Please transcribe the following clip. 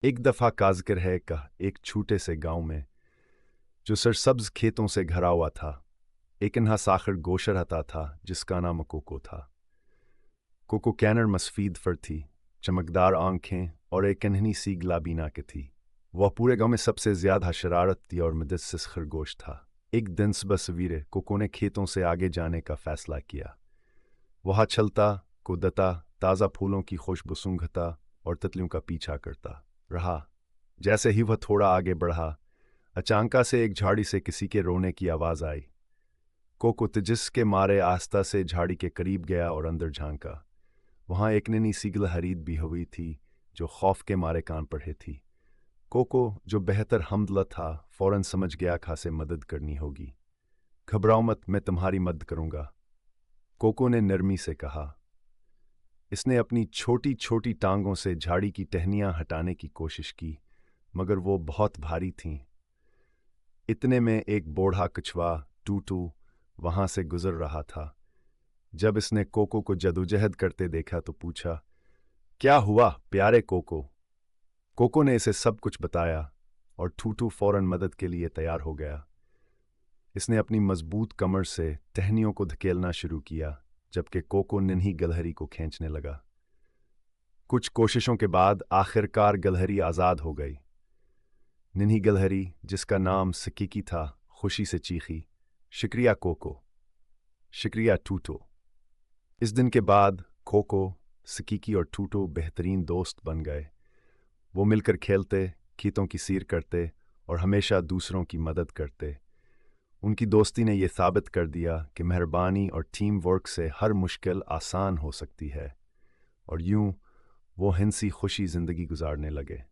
एक दफा काज़कर है का एक छोटे से गांव में जो सरसब्ज खेतों से घरा हुआ था। एक इन्हा साखर गोशर हता था जिसका नाम कोको था। कोको कैनर मसफीद फर थी, चमकदार आंखें और एक इन्हनी सी गुलाबीना के थी। वह पूरे गांव में सबसे ज्यादा शरारती और मुदस्सिस खरगोश था। एक दिन सुबह सवेरे कोको ने खेतों से आगे जाने का फैसला किया। वह चलता, कूदता, ताज़ा फूलों की खुशबू सूंघता और तितलियों का पीछा करता रहा। जैसे ही वह थोड़ा आगे बढ़ा, अचानक से एक झाड़ी से किसी के रोने की आवाज आई। कोको तेजिस के मारे आस्था से झाड़ी के करीब गया और अंदर झांका। वहां एक नन्ही सी गिलहरीद भी हुई थी जो खौफ के मारे कान पड़े थी। कोको, जो बेहतर हमदला था, फौरन समझ गया खासे मदद करनी होगी। घबराओ मत, मैं तुम्हारी मदद करूंगा, कोको ने नरमी से कहा। इसने अपनी छोटी छोटी टांगों से झाड़ी की टहनियां हटाने की कोशिश की, मगर वो बहुत भारी थीं। इतने में एक बूढ़ा कछुआ टूटू वहां से गुजर रहा था। जब इसने कोको को जदोजहद करते देखा तो पूछा, क्या हुआ प्यारे कोको? कोको ने इसे सब कुछ बताया और टूटू फौरन मदद के लिए तैयार हो गया। इसने अपनी मजबूत कमर से टहनियों को धकेलना शुरू किया, जबकि कोको नन्ही गिलहरी को खींचने लगा। कुछ कोशिशों के बाद आखिरकार गिलहरी आज़ाद हो गई। नन्ही गिलहरी, जिसका नाम सिकिकी था, खुशी से चीखी, शुक्रिया कोको, शुक्रिया टूटो। इस दिन के बाद कोको, सिकिकी और टूटो बेहतरीन दोस्त बन गए। वो मिलकर खेलते, खेतों की सैर करते और हमेशा दूसरों की मदद करते। उनकी दोस्ती ने यह साबित कर दिया कि मेहरबानी और टीम वर्क से हर मुश्किल आसान हो सकती है। और यूं वो हिंसी खुशी जिंदगी गुजारने लगे।